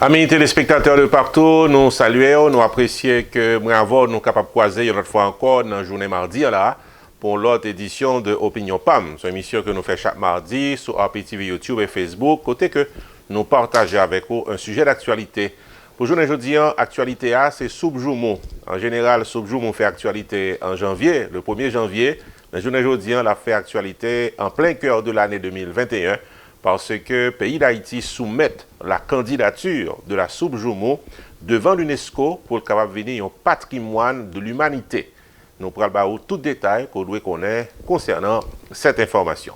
Amis téléspectateurs de partout, nous saluons, nous apprécions que nous sommes capables de croiser une autre fois encore dans la journée mardi là, pour l'autre édition de Opinion PAM. C'est une émission que nous faisons chaque mardi sur RPTV, YouTube et Facebook, côté que nous partageons avec vous un sujet d'actualité. Pour journée aujourd'hui, actualité A, c'est Soubjoumo. En général, Soubjoumo fait actualité en janvier, le 1er janvier. La journée aujourd'hui, la fait actualité en plein cœur de l'année 2021. Parce que le pays d'Haïti soumet la candidature de la Soubjoumo devant l'UNESCO pour le capable venir un patrimoine de l'humanité. Nous prenons tout détail qu'on doit connaître concernant cette information.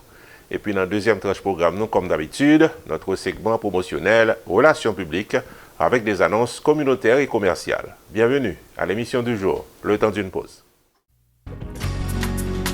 Et puis dans le deuxième tranche programme, nous, comme d'habitude, notre segment promotionnel Relations publiques avec des annonces communautaires et commerciales. Bienvenue à l'émission du jour, le temps d'une pause.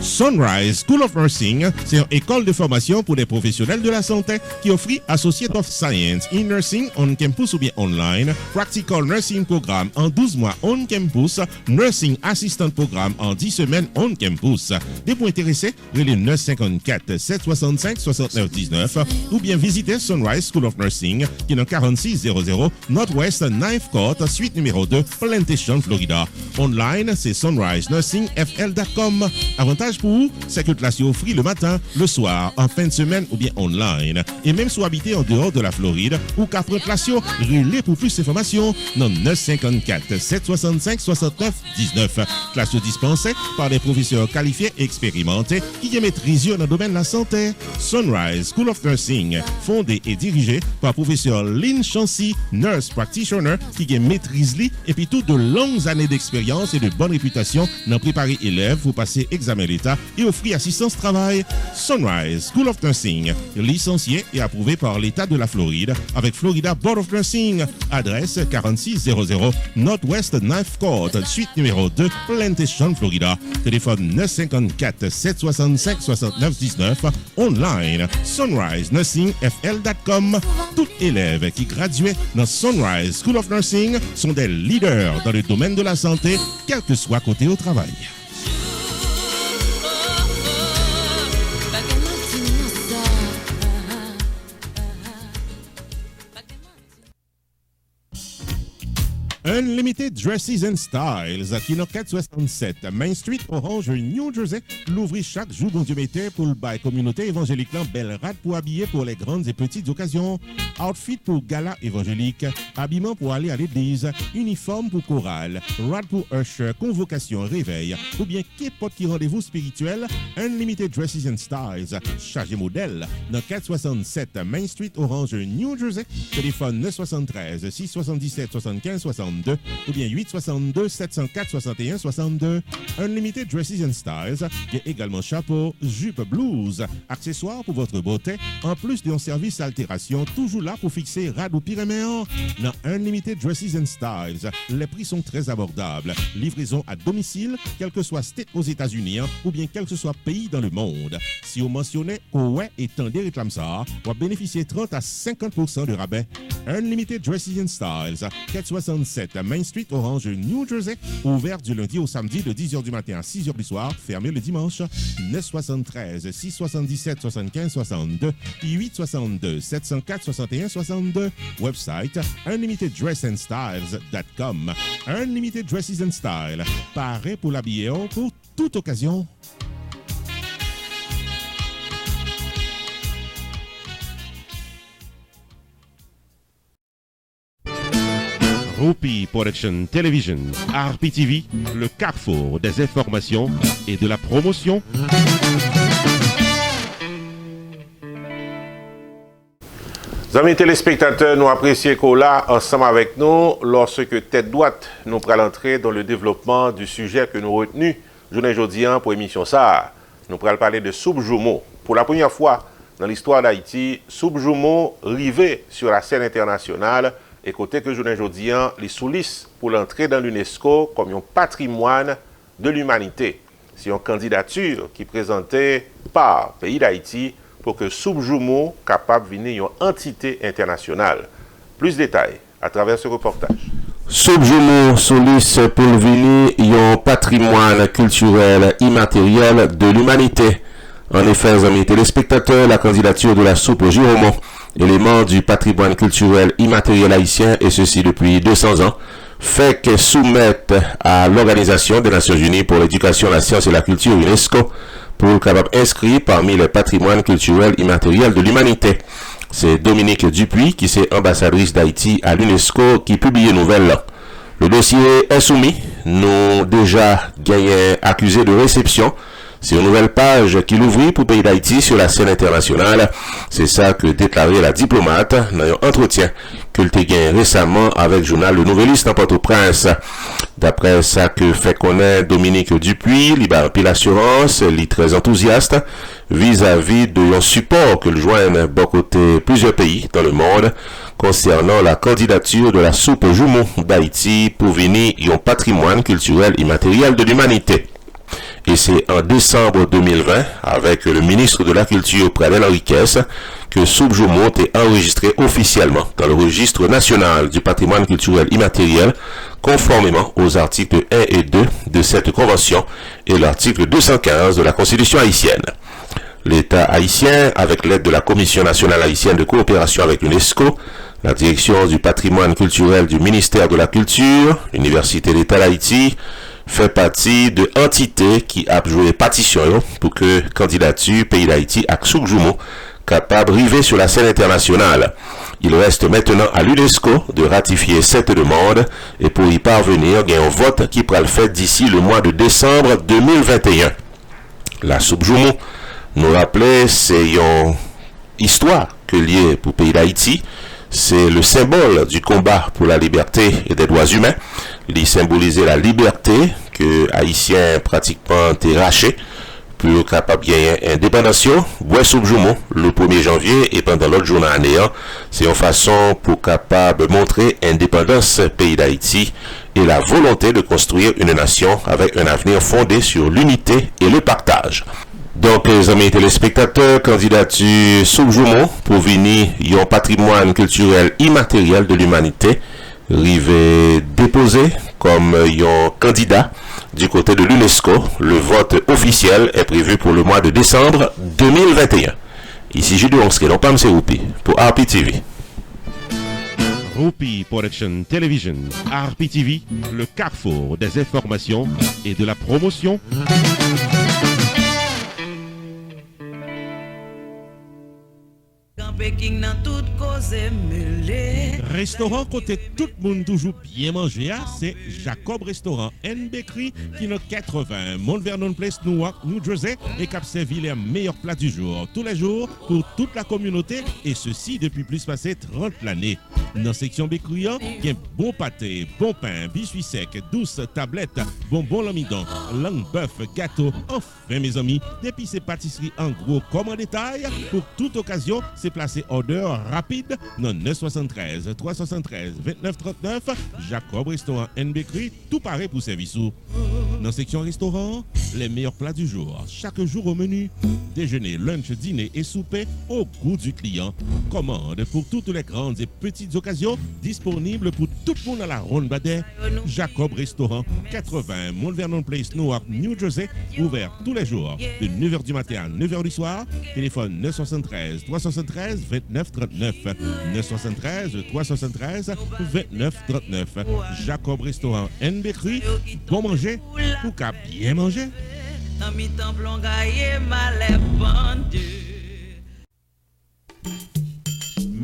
Sunrise School of Nursing, c'est une école de formation pour les professionnels de la santé qui offre Associate of Science in Nursing on campus ou bien online, Practical Nursing Programme en 12 mois on campus, Nursing Assistant Programme en 10 semaines on campus. Des points intéressés, relais 954 765 69 19 ou bien visitez Sunrise School of Nursing qui est dans 4600 Northwest 9th Court, suite numéro 2, Plantation, Florida. Online, c'est sunrisenursingfl.com. Avantage pour vous, c'est que classe offre le matin, le soir, en fin de semaine ou bien online. Et même si vous habitez en dehors de la Floride ou qu'après classe, relais pour plus d'informations dans 954 765 69 19. Classe dispensée par des professeurs qualifiés et expérimentés qui maîtrisent dans le domaine de la santé. Sunrise School of Nursing, fondé et dirigé par professeur Lynn Chancy, nurse practitioner qui maîtrise et puis toutes de longues années d'expérience et de bonne réputation dans préparer élèves pour passer examen d'État et offrir assistance travail. Sunrise School of Nursing, licencié et approuvé par l'État de la Floride avec Florida Board of Nursing. Adresse 4600 Northwest 9th Court, suite numéro 2, Plantation, Florida. Téléphone 954 765 69 19. Online, sunrisenursingfl.com. Tout élève qui graduait dans Sunrise School of Nursing sont des leaders dans le domaine de la santé, quel que soit côté au travail. Unlimited Dresses and Styles, qui est 467 Main Street, Orange, New Jersey, l'ouvrit chaque jour dans Dieu mettait pour le bail communauté évangélique belle rade pour habiller pour les grandes et petites occasions, outfit pour gala évangélique, habillement pour aller à l'église, uniforme pour chorale, rad pour usher, convocation, réveil, ou bien qu'importe qui rendez-vous spirituel, Unlimited Dresses and Styles, chargé modèle, dans 467 Main Street, Orange, New Jersey, téléphone 973 677 75 62 ou bien 862 704 61 62. Unlimited Dresses and Styles, qui est également chapeau, jupe, blouse, accessoires pour votre beauté, en plus d'un service altération, toujours là pour fixer rad ou pyréméen. Dans Unlimited Dresses and Styles, les prix sont très abordables. Livraison à domicile, quel que soit state aux États-Unis ou bien quel que soit pays dans le monde. Si vous mentionnez ouais et tendez réclame ça, vous bénéficiez 30 à 50% de rabais. Unlimited Dresses and Styles, 467 Main Street, Orange, New Jersey, ouvert du lundi au samedi de 10h du matin à 6h du soir, fermé le dimanche. 973 677 75 62 et 862 704 61 62. Website unlimitedDressandStyles.com. Unlimited Dresses and Style, paré pour l'habiller pour toute occasion. Rupi Production Television, RPTV, le carrefour des informations et de la promotion. Amis téléspectateurs, nous apprécions qu'on là ensemble avec nous lorsque tête droite nous prenons l'entrée dans le développement du sujet que nous retenu journée aujourd'hui pour l'émission ça. Nous allons parler de Soubjoumo. Pour la première fois dans l'histoire d'Haïti, Soubjoumo rivé sur la scène internationale. Et côté que journée aujourd'hui, les sous-listes pour l'entrée dans l'UNESCO comme un patrimoine de l'humanité. C'est une candidature qui est présentée par le pays d'Haïti pour que Soubjoumo capable de devenir une entité internationale. Plus de détails à travers ce reportage. Soubjoumo sous-liste pour devenir un patrimoine culturel immatériel de l'humanité. En effet, amis téléspectateurs, la candidature de la Soubjoumo élément du patrimoine culturel immatériel haïtien, et ceci depuis 200 ans, fait que soumettre à l'Organisation des Nations Unies pour l'éducation, la science et la culture, UNESCO, pour capable inscrit parmi les patrimoines culturels immatériels de l'humanité. C'est Dominique Dupuis, qui est ambassadrice d'Haïti à l'UNESCO, qui publie une nouvelle là. Le dossier est soumis. Nous déjà gagné accusé de réception. C'est une nouvelle page qui l'ouvrit pour le pays d'Haïti sur la scène internationale. C'est ça que déclarait la diplomate dans un entretien que le gagné récemment avec le journal Le Nouvelliste en Port-au-Prince. D'après ça que fait connaître Dominique Dupuis, il a rempli l'assurance, il est très enthousiaste vis-à-vis de un support que le joignent bon côté plusieurs pays dans le monde concernant la candidature de la soupe Jumeau d'Haïti pour venir un patrimoine culturel immatériel de l'humanité. Et c'est en décembre 2020, avec le ministre de la Culture Pradel Henriquez, que Soupe Jumeau est enregistré officiellement dans le registre national du patrimoine culturel immatériel, conformément aux articles 1 et 2 de cette convention et l'article 215 de la Constitution haïtienne. L'État haïtien, avec l'aide de la Commission nationale haïtienne de coopération avec l'UNESCO, la direction du patrimoine culturel du ministère de la Culture, l'Université d'État d'Haïti, fait partie de entités qui a joué partition pour que candidature pays d'Haïti à Soupe Jumeau capable d'arriver sur la scène internationale. Il reste maintenant à l'UNESCO de ratifier cette demande et pour y parvenir, il y a un vote qui pourra le faire d'ici le mois de décembre 2021. La Soupe Jumeau, nous rappelons, c'est une histoire que liée pour le pays d'Haïti. C'est le symbole du combat pour la liberté et des droits humains. Il symbolisait la liberté que Haïtiens pratiquement étaient rachés pour capable gagner indépendance. Bois Soupe Jumeau le 1er janvier et pendant l'autre journée année, c'est une façon pour capable montrer indépendance pays d'Haïti et la volonté de construire une nation avec un avenir fondé sur l'unité et le partage. Donc, les amis téléspectateurs, candidature Soupe Jumeau pour venir un patrimoine culturel immatériel de l'humanité, rivé déposé comme un candidat du côté de l'UNESCO. Le vote officiel est prévu pour le mois de décembre 2021. Ici Jules Onské, non pas M. Roupi, pour RPTV. Roupi Production Television, RPTV, le carrefour des informations et de la promotion. Restaurant côté tout le monde toujours bien manger, c'est Jacob Restaurant and Bakery qui est 80 Mount Vernon Place, Newark, New Jersey et qui a servi les meilleurs plats du jour, tous les jours pour toute la communauté et ceci depuis plus passé 30 l'année. Dans la section bakery, il y a bon pâté, bon pain, biscuits secs, douces tablettes, bonbons l'amidon, langue bœuf, gâteau. Enfin mes amis, depuis ces pâtisseries en gros comme en détail, pour toute occasion, c'est placé order rapide dans 973 373 2939 Jacob Restaurant and Bakery, tout pareil pour service. Dans la section restaurant, les meilleurs plats du jour, chaque jour au menu, déjeuner, lunch, dîner et souper au goût du client. Commande pour toutes les grandes et petites occasions, disponibles pour tout le monde à la ronde Badet. Jacob Restaurant, 80 Mount Vernon Place, Newark, New Jersey, ouvert tous les jours de 9h du matin à 9h du soir. Téléphone 973 373 2939 973 373 2939. Jacob Restaurant and Bakery, bon manger ou qu'à bien manger.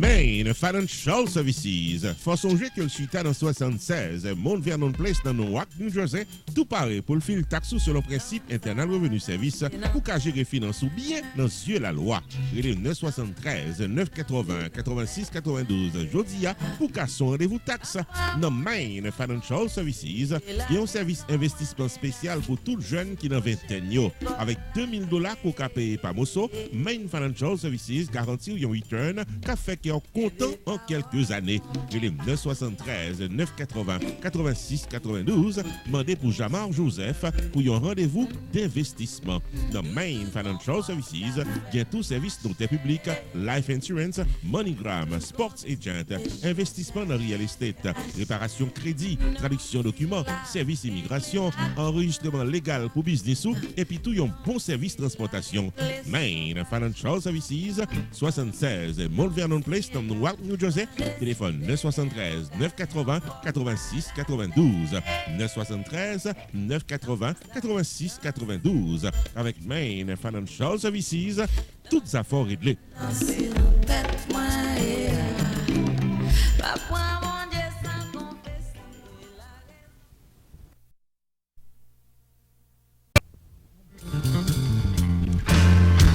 Main Financial Services. Faut songer que le suite dans 76, Mount Vernon Place dans Newark, New Jersey, tout pareil pour le fil taxe sur le principe Internal Revenue Service pour qu'à gérer finance ou bien dans yeux la loi. Il est 973 980 86 92 Jodia pour qu'à son rendez-vous taxe. Dans Main Financial Services, il y a un service investissement spécial pour tout le jeune qui n'a 20 ans. Avec $2000 pour qu'à payer par Mosso, Main Financial Services garantit un return qu'a fait qu'il y a comptant en quelques années. Et les 973 980 86 92, demandez pour Jamar Joseph pour un rendez-vous d'investissement. Dans Main Financial Services, bien tout service noté public, life insurance, MoneyGram, sports agent, investissement dans real estate, réparation crédit, traduction documents, service immigration, enregistrement légal pour business et puis tout un bon service transportation. Main Financial Services, 76 Mount Vernon Place, dans Newark, New Jersey. Téléphone 973 980 86 92. 973 980 86 92. Avec Main Financial Services, toutes affaires réglées.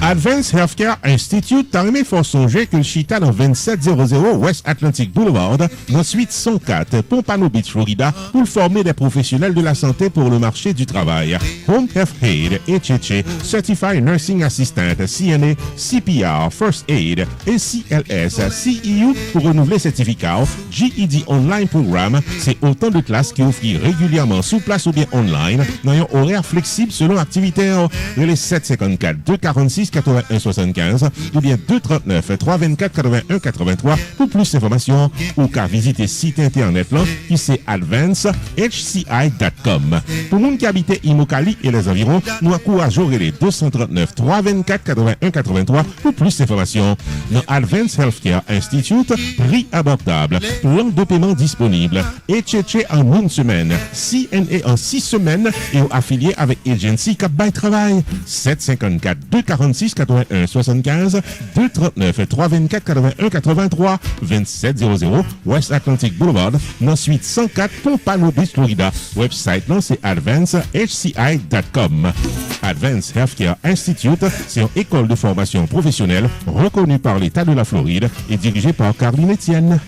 Advance Healthcare Institute t'a remis fort songer que le chita dans 2700 West Atlantic Boulevard, dans suite 104, Pompano Beach, Florida, pour former des professionnels de la santé pour le marché du travail. Home Health Aid, HHA, Certified Nursing Assistant, CNA, CPR, First Aid, et CLS, CEU pour renouveler certificat, GED Online Programme, c'est autant de classes qui offrent régulièrement sous place ou bien online, dans un horaire flexible selon activité, les 754 246 81 75 ou bien 239 324 81 83 pour plus d'informations ou qu'à visiter site internet là qui c'est advancehci.com. Pour moun qui habite Imokali et les environs, nous encourageons les 239 324 81 83 pour plus d'informations. Dans Advance Healthcare Institute, prix abordable, plan de paiement disponible, HHA en une semaine, CNA en 6 semaines et affilié avec Agency Cap by Travail. 754 246 81 75 239 324 81 83 2700 West Atlantic Boulevard, dans suite 104 Pompano Beach, Florida. Website non c'est advancehci.com. Advance Healthcare Institute, c'est une école de formation professionnelle reconnue par l'État de la Floride et dirigée par Caroline Etienne.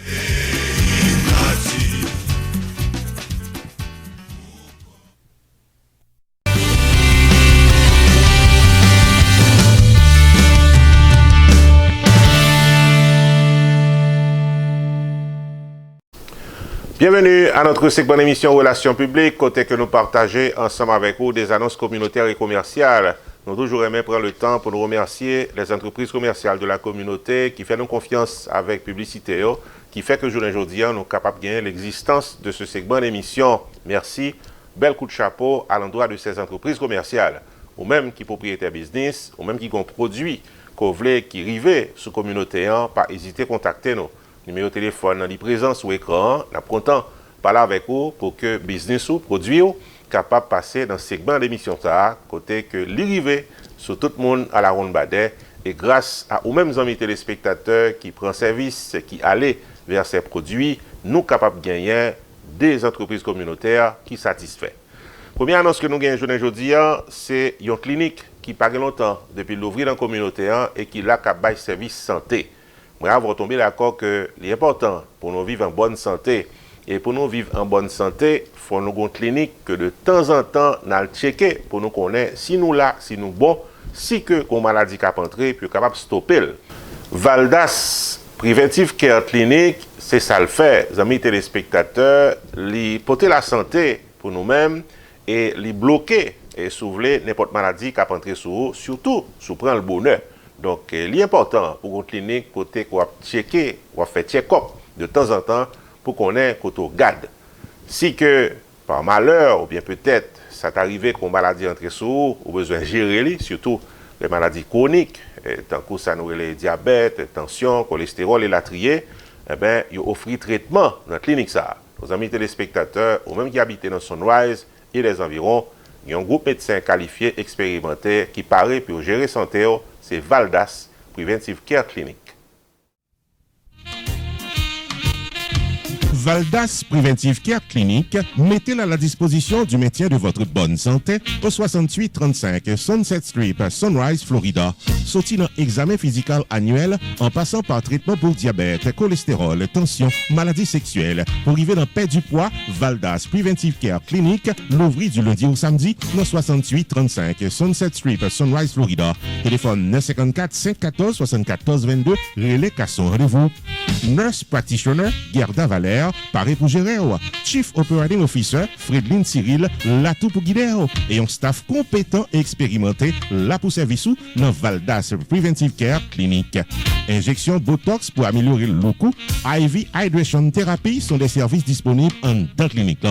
Bienvenue à notre segment émission Relations publiques, côté que nous partageons ensemble avec vous des annonces communautaires et commerciales. Nous toujours aimé prendre le temps pour nous remercier les entreprises commerciales de la communauté qui font nous confiance avec publicité, qui fait que aujourd'hui nous sommes capables de gagner l'existence de ce segment d'émission. Merci, bel coup de chapeau à l'endroit de ces entreprises commerciales, ou même qui propriétaires business, ou même qui ont produit, qui rivent sous communauté, pas hésiter à contacter nous. Numéro de téléphone dans présent sur l'écran, nous sommes contents de parler avec vous pour que business ou produit capable de passer dans ce segment d'émission côté que l'arrivée sur tout le monde à la ronde badet et grâce à aux mêmes amis téléspectateurs qui prennent service, qui allaient vers ces produits, nous capables de gagner des entreprises communautaires qui satisfait. Première annonce que nous gagnons aujourd'hui, c'est une clinique qui paraît longtemps depuis l'ouvrir dans la communauté et qui a capable de service santé. Moi, vous tombez d'accord que l'important pour nous vivre en bonne santé et pour nous vivre en bonne santé, il faut nous une clinique que de temps en temps, nous allons checker pour nous connaître si nous là, si nous bon, si que qu'on maladie cap entrer puis capable de stopper. Valdas Preventive Care Clinic, c'est ça le fait, amis téléspectateurs, li porter la santé pour nous-mêmes et li bloquer et soulever n'importe maladie cap entrer sur vous, surtout sous prendre le bonheur. Donc, l'important pour une clinique, côté qu'on va checker, qu'on va faire check-up de temps en temps pour qu'on ait côté garde. Si que, par malheur, ou bien peut-être, ça t'arrive qu'on maladie entre sous, ou besoin de gérer, surtout les maladies chroniques, tant que ça nous les diabète, tension, cholestérol et la triée, eh bien, ils offrent traitement dans la clinique ça. Nos amis téléspectateurs, ou même qui habitent dans Sunrise et les environs, il y a un groupe médecin qualifié, expérimenté, qui paraît pour gérer santé, c'est Valdas Preventive Care Clinic. Valdas Preventive Care Clinic, mettez-la à la disposition du maintien de votre bonne santé au 6835 Sunset Street, Sunrise, Florida. Sorti dans examen physique annuel en passant par traitement pour diabète, cholestérol, tension, maladies sexuelles. Pour arriver dans perte du poids, Valdas Preventive Care Clinic, l'ouvrit du lundi au samedi dans 6835 Sunset Street, Sunrise, Florida. Téléphone 954 514 74 22, relais Casson, rendez-vous. Nurse Practitioner, Gerda Valère, paré pour gérer. Chief Operating Officer, Fredline Cyril, là tout pour guider. Et un staff compétent et expérimenté, là pour service ou dans Valdas Preventive Care Clinic. Injection Botox pour améliorer le look. IV Hydration Therapy sont des services disponibles en dans clinique.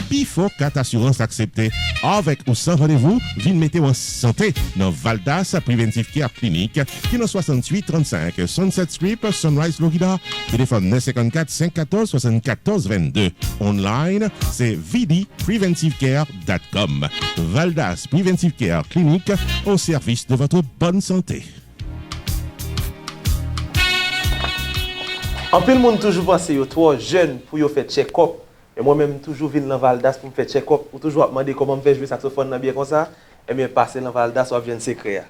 Pifo 4 assurances acceptées. Avec ou sans rendez-vous, viens mettre en santé dans Valdas Preventive Care Clinic, qui est dans 68 35 Sunset Street, Sunrise, Florida. Téléphone 954 514 74 22. Online, c'est vdpreventivecare.com. Valdas Preventive Care Clinic, au service de votre bonne santé. En plus, le monde toujours pense que trop jeune pour faire check-up. Et moi-même, toujours viens dans Valdas pour me faire check-up. Ou toujours demander comment me faire jouer saxophone bien comme ça. Et bien, passer dans Valdas, ou vient secret.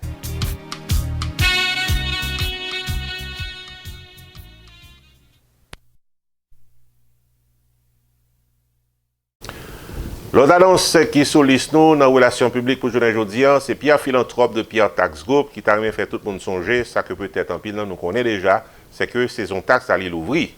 L'autre annonce qui sous liste nous dans la relation publique pour aujourd'hui, c'est Pierre Philanthrope de Pierre Tax Group qui t'a fait tout le monde songer. Ça que peut-être en pile nous connaît déjà, c'est que saison taxe à l'île ouvrir.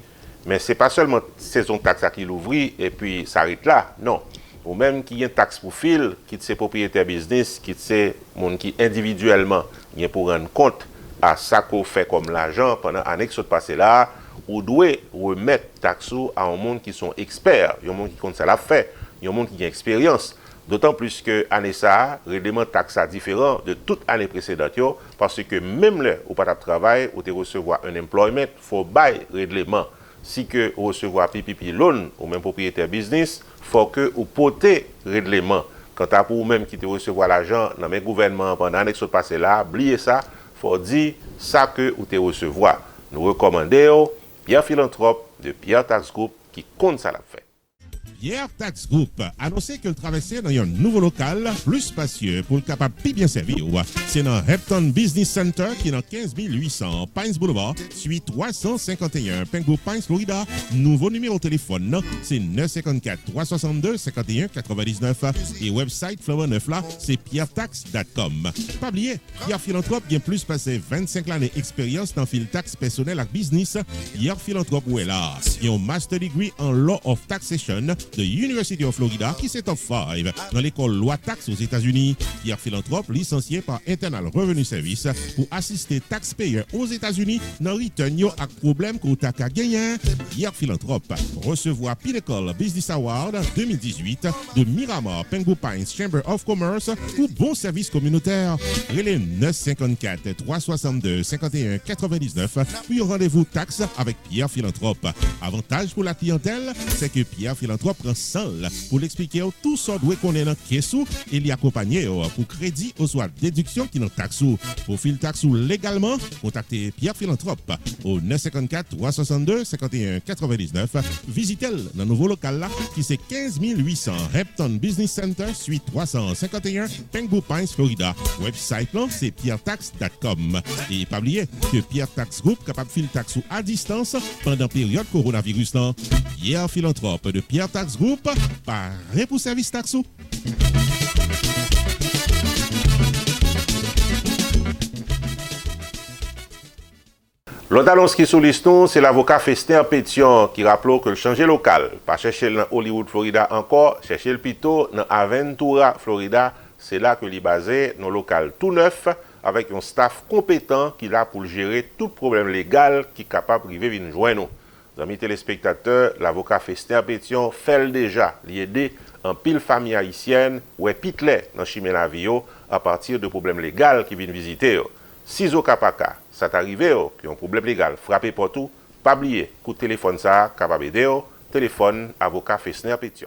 Mais ce n'est pas seulement saison taxe à l'île ouvrir et puis ça arrête là. Non. Ou même qui y a une taxe pour fil, qui est propriétaire business, qui est monde qui individuellement y pour rendre compte à ça qu'on fait comme l'argent pendant l'année qui s'est passée là, ou doit remettre taxe à un monde qui sont experts, un monde qui compte ça l'a fait. Il y a un monde qui a expérience. D'autant plus que l'année ça, le règlement taxe est différent de toute année précédente. Parce que même là, où pas de travail, où tu recevoir un employment, il faut bailler règlement. Si que vous recevoir PPP loan ou même propriétaire business, il faut que vous portez règlement. Quant à vous même qui te recevoir l'argent dans le gouvernement pendant l'année qui s'est passée là, oubliez ça, il faut dire ça que vous te recevoir. Nous recommandons Pierre Philanthrope de Pierre Tax Group qui compte ça la fait. Pierre Tax Group annoncé que le traversait dans un nouveau local plus spacieux pour le capable de bien servir. C'est dans Hampton Business Center qui est dans 15800 Pines Boulevard, suite 351 Pengo Pines, Florida. Nouveau numéro de téléphone, c'est 954 362 51 99 et website Flower 9 là, c'est pierretax.com. Pas oublier, Pierre Philanthrope qui a plus passé 25 années d'expérience dans le taxe personnel et business. Pierre Philanthrope où est là. Il a un master degree en Law of Taxation de University of Florida qui c'est top 5 dans l'école loi taxe aux États-Unis. Pierre Philanthrope licencié par Internal Revenue Service pour assister taxpayers aux États-Unis dans return yo ak problème que t'as qu'à gagner. Pierre Philanthrope recevoir Pinnacle Business Award 2018 de Miramar Pengu Pines Chamber of Commerce pour bon service communautaire. Relais 954 362 51 99 puis rendez-vous taxe avec Pierre Philanthrope. Avantage pour la clientèle, c'est que Pierre Philanthrope prend 100 pour l'expliquer tout ça doit qu'on est dans caisse et l'y accompagner pour crédit ou soit déduction qui dans taxe. Pour fil taxe légalement, contactez Pierre Philanthrope au 954 362 51 99. Visitez-le dans le nouveau local là qui c'est 15800 Hampton Business Center suite 351 Pengu Pines, Florida. Website là c'est pierretax.com. Et pas oublier que Pierre Tax Group capable fil taxe à distance pendant période coronavirus là. Pierre Philanthrope de Pierre Tax Group, paré pour service taxo. L'autre annonce qui sous liste c'est l'avocat Festin Pétion qui rappelle que le changer local, pas chercher dans Hollywood, Florida encore, chercher le plutôt dans Aventura, Florida, c'est là que l'est basé, dans local tout neuf, avec un staff compétent qui est là pour gérer tout problème légal qui est capable de venir joindre nous. Amis téléspectateurs, l'avocat Festin Pétion fait déjà l'aider en pile famille haïtienne ou est pitlé dans Chimena Vio à partir de problèmes légaux qui viennent visiter. Si au capaka, ça t'arrive qui ont un problème légal frappé pour tout, pas oublier coup de téléphone ça capable aider téléphone avocat Festin Pétion.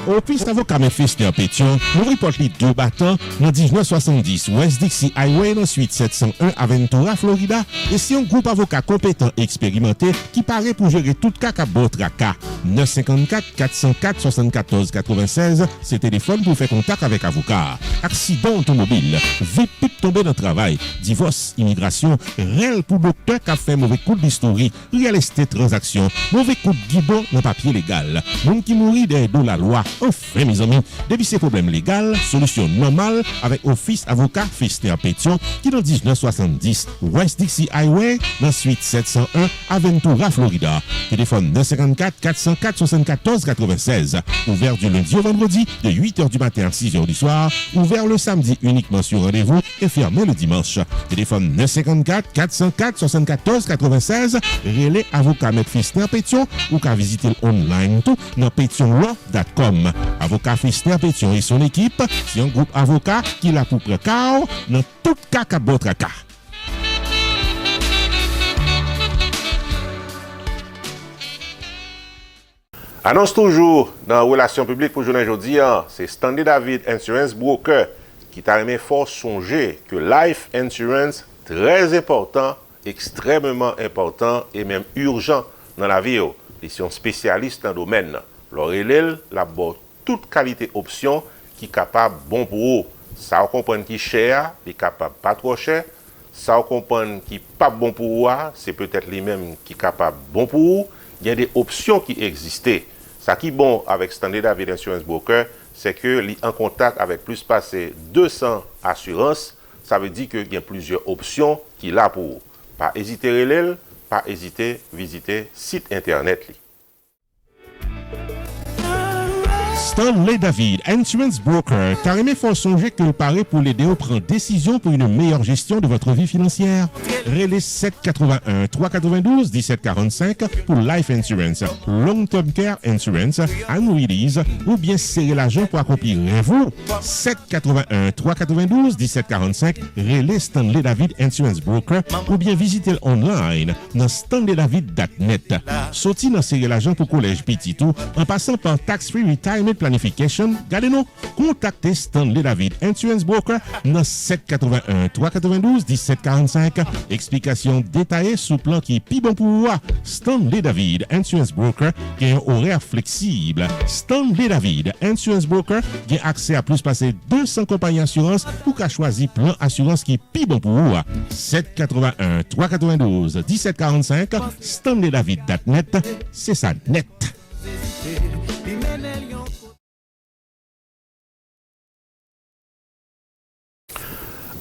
Office avocat Mephister Pétion, nous reporte les 2 battants dans 1970 West Dixie Highway dans suite 701 Aventura, Florida, et c'est un groupe avocat compétent et expérimenté qui paraît pour gérer tout cas à Botraka. 954 404 74 96, c'est téléphone pour faire contact avec avocat. Accident automobile, vite tomber dans le travail, divorce, immigration, réel pour docteur qui a fait mauvais coup d'histoire, real estate transaction, mauvais coup de guidon dans papier légal. Monde qui mourit de la loi. Enfin, mes amis, depuis ces problèmes légaux, solution normale avec Office avocat Fister Pétion qui dans 1970 West Dixie Highway dans suite 701 Aventura, Florida. Téléphone 954 404 74 96. Ouvert du lundi au vendredi de 8h du matin à 6h du soir. Ouvert le samedi uniquement sur rendez-vous et fermé le dimanche. Téléphone 954 404 74 96. Relais avocat M. Fister Pétion ou qu'à visiter online tout dans pétionlaw.com. Avocat Fister Pétion et son équipe, c'est un groupe avocat qui l'a pour précao dans tout cas à votre cas. Annonce toujours dans la relation publique pour journée aujourd'hui, c'est Stanley David Insurance Broker qui t'a aimé fort songer que life insurance très important, extrêmement important et même urgent dans la vie. Ils sont spécialistes dans le domaine. Leur élève, la bonne toute qualité option qui est capable bon pour eux. Ça on comprend qui cher, qui est capable pas trop cher. Ça on comprend qui pas bon pour eux, c'est peut-être lui-même qui est capable bon pour eux. Il y a des options qui existent. Ça qui est bon avec Stanley David Insurance Broker, c'est que est en contact avec plus passé 200 assurances. Ça veut dire qu'il y a plusieurs options qui là pour eux. Pas hésiter relève, pas hésiter visiter site internet. Stanley David, Insurance Broker, car aimé fort songer que le paraît pour l'aider à prendre décision pour une meilleure gestion de votre vie financière. Relais 781 392 1745 pour Life Insurance, Long Term Care Insurance, Annuities ou bien serrer l'argent pour accomplir vous. 781 392 1745, Relais Stanley David Insurance Broker ou bien visiter online dans stanleydavid.net. Sorti dans serrer l'argent pour collège petit tout en passant par Tax Free Retirement Planification, gardez-nous, contactez Stanley David Insurance Broker dans 781 392 1745. Explication détaillée sous plan qui est plus bon pour vous. Stanley David Insurance Broker qui a un horaire flexible. Stanley David Insurance Broker qui a accès à plus passer 200 compagnies d'assurance pour qu'à choisir plan assurance qui est plus bon pour vous. 781 392 1745. StanleyDavid.net, c'est ça net.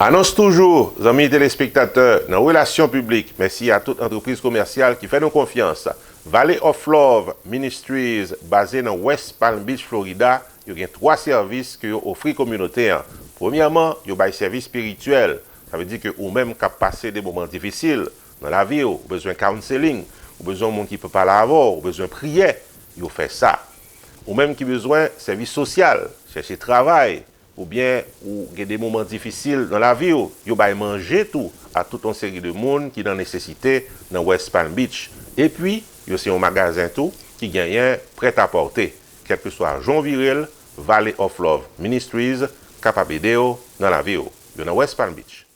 Annonce toujours, amis téléspectateurs, dans la relation publique, merci à toute entreprise commerciale qui fait nous confiance. Valley of Love Ministries, basé dans West Palm Beach, Florida, il y a 3 services que vous offrez aux communautés. Premièrement, il y a un service spirituel. Ça veut dire que vous même qui passé des moments difficiles dans la vie, vous avez besoin de counseling, vous avez besoin de monde qui peut pas l'avoir, vous avez besoin de prier, vous fait ça. Ou même qui a besoin de service social, chercher travail, ou bien ou il y a des moments difficiles dans la vie, vous avez manger tout à toute une série de monde qui est dans nécessité dans West Palm Beach. Et puis, il y a aussi un magasin tout qui gagne prêt à porter, quel que soit Jean Viril, Valley of Love Ministries, capable d'aider dans la vie, dans West Palm Beach.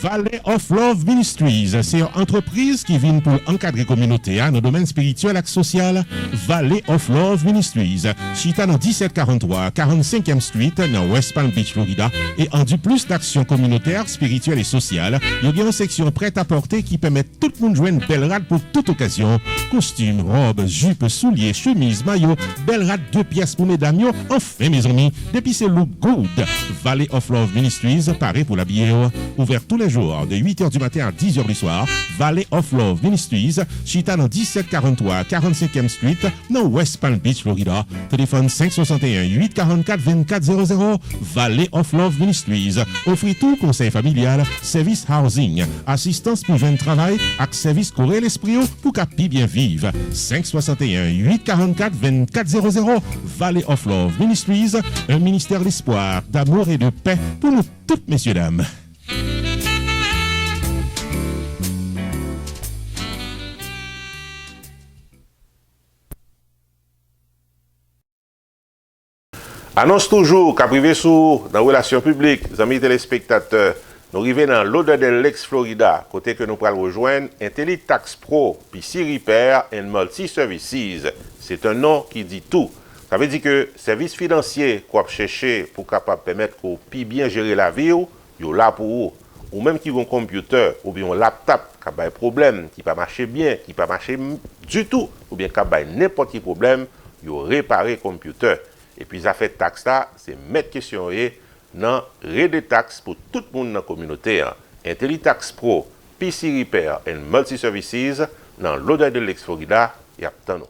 Valley of Love Ministries, c'est une entreprise qui vient pour encadrer communauté dans le domaine spirituel et social. Valley of Love Ministries, chita dans 1743 45e Street dans West Palm Beach, Florida, et en du plus d'actions communautaires, spirituelles et sociales. Il y a une section prête à porter qui permet tout le monde de jouer une belle rade pour toute occasion. Costume, robe, jupe, souliers, chemise, maillot, belle rade 2 pièces pour mesdames. Enfin, mes amis, depuis c'est look good. Valley of Love Ministries, paré pour l'habiller, ouvert tous les jours de 8h du matin à 10h du soir. Valley of Love Ministries, chita dans 1743 45e Street dans West Palm Beach, Florida. Téléphone 561 844 2400. Valley of Love Ministries offre tout conseil familial, service housing, assistance pour jeunes travail, avec service courir l'esprit pour qu'api bien vivre. 561 844 2400. Valley of Love Ministries, un ministère d'espoir, d'amour et de paix pour nous toutes, messieurs, dames. Annonce toujours qu'à privé sous dans relations publiques, amis téléspectateurs, nous arrivons dans l'odeur de l'ex-Florida, côté que nous pourrons rejoindre IntelliTax Pro, puis Repair and Multi Services. C'est un nom qui dit tout. Ça veut dire que services financiers qu'on chercher pour capable permettre qu'on puisse bien gérer la vie, yo là pour vous. Ou même qui ont un computer ou bien un laptop qui a un problème, qui pas marcher bien, qui pas marcher du tout, ou bien qui a n'importe quel problème, yo réparer le computer. Et puis ça fait taxe là, c'est mettre question dans rede taxe pour tout le monde dans la communauté. IntelliTax Pro, PC Repair and Multi Services dans l'odeur de l'ex-Florida, il y a tant nous.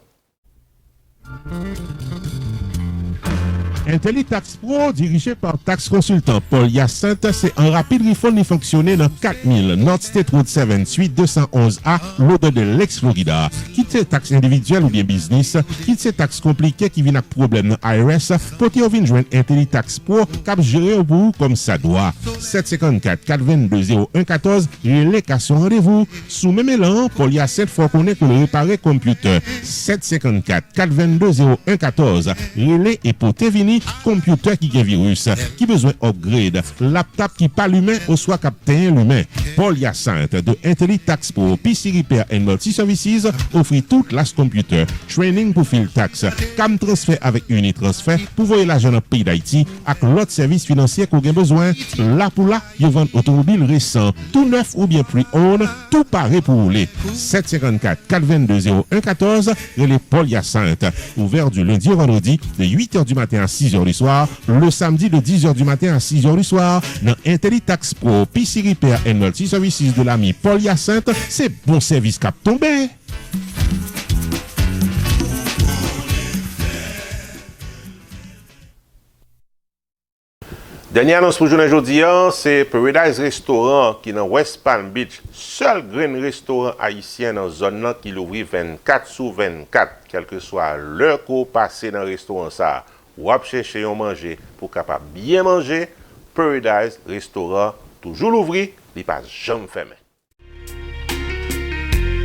IntelliTax Pro, dirigé par tax consultant Paul Hyacinthe, c'est un rapide refund fonctionné dans 4000 North State Road 7 Suite 211A, l'odeur de l'ex-Florida. Quitte ces taxes individuelles ou bien business, quitte ces taxes compliquées qui viennent avec problème dans IRS, pour te joindre IntelliTax Pro, cap gérer au bout comme ça doit. 754 422 0114, relais qu'à son rendez-vous. Sous même élan, Paul Hyacinthe faut connaître pour le réparer computer. 754 422 0114, relais et pour te venir computer qui a virus, qui besoin upgrade, laptop qui pas l'humain ou soit captain l'humain. Paul Hyacinthe de IntelliTax Pro, PC Repair and Multi Services offre toute la computer, training pour field tax, cam transfert avec Unitransfer pour voyer l'argent dans le pays d'Haïti avec l'autre service financier qu'on a besoin. Là pour là, ils vendent automobile récent, tout neuf ou bien pre-owned, tout paré pour rouler. 754 422 0114, et les Paul Hyacinthe, ouvert du lundi au vendredi de 8h du matin à 6h du soir, le samedi de 10h du matin à 6h du soir, dans IntelliTax Pro, PC Repair and Multi Services de l'ami Paul Hyacinthe, c'est bon service cap tombé. Dernière annonce pour journée aujourd'hui, c'est Paradise Restaurant qui est dans West Palm Beach, seul grand restaurant haïtien dans la zone qui l'ouvre 24/24, quelle que soit l'heure qu'on passe dans le restaurant ça, ou à chercher à manger pour capable bien manger. Paradise Restaurant toujours l'ouvrir, il pas jamais fermé.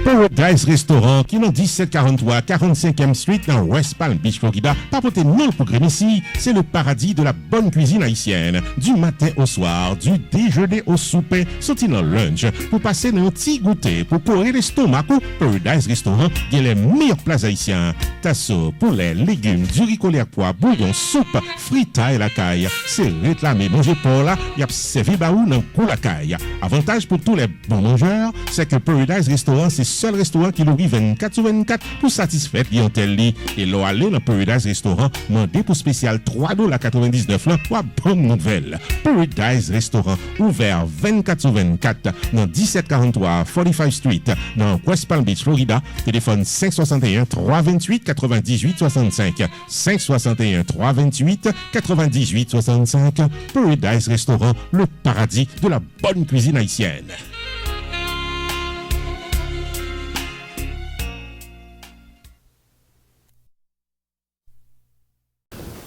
Paradise Restaurant qui est dans 1743 45e Street dans West Palm Beach, Florida. Papoter non pour ici, c'est le paradis de la bonne cuisine haïtienne. Du matin au soir, du déjeuner au souper, sorti dans le lunch, pour passer dans un petit goûter, pour courir l'estomac. Paradise Restaurant, il y a les meilleurs plats haïtiens. Tasso, poulet, légumes, du riz colère pois, bouillon, soupe, frita et la caille. C'est réclamé manger pour là, il y a servi baou dans pour la caille. Avantage pour tous les bons mangeurs, c'est que Paradise Restaurant, c'est seul restaurant qui l'ouvre 24/24 pour satisfaire clientèle. Et l'on aller dans Paradise Restaurant, demandez pour spécial $3,99 pour une bonne nouvelle. Paradise Restaurant, ouvert 24/24 dans 1743 45 Street dans West Palm Beach, Florida. Téléphone 561 328 98 65. 561 328 98 65. Paradise Restaurant, le paradis de la bonne cuisine haïtienne.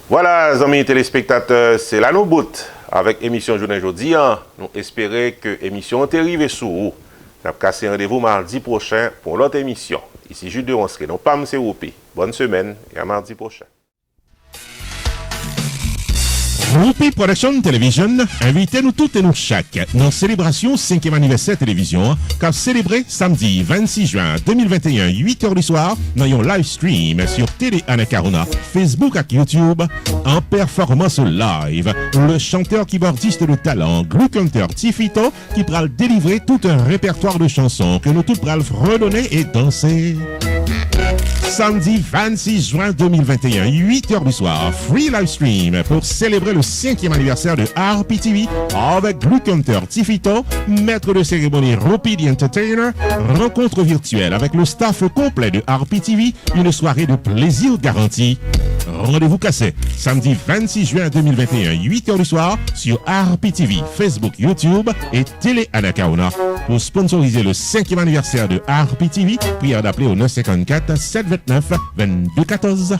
Voilà, amis téléspectateurs, c'est là nous bout avec émission journée aujourd'hui. Nous espérons que l'émission est arrivée sous vous. Nous avons cassé rendez-vous mardi prochain pour l'autre émission. Ici Jules de Ronselet, non pas M. Roupi. Bonne semaine et à mardi prochain. Roupi Production Television invite nous toutes et nous chaque dans célébration 5e anniversaire télévision qu'a célébré samedi 26 juin 2021 8h du soir dans un live stream sur Télé Anacarona, Facebook et YouTube en performance live. Le chanteur keyboardiste de talent Glue Hunter Tifito qui pourra délivrer tout un répertoire de chansons que nous tous pourrons redonner et danser. Samedi 26 juin 2021, 8h du soir, free live stream pour célébrer le 5e anniversaire de RPTV avec Glue Hunter Tifito, maître de cérémonie Roupi the Entertainer, rencontre virtuelle avec le staff complet de RPTV, une soirée de plaisir garantie. Rendez-vous cassé, samedi 26 juin 2021, 8h du soir, sur RPTV, Facebook, YouTube et Télé Anacarona. Pour sponsoriser le 5e anniversaire de RPTV, prière d'appeler au 954 729 2214.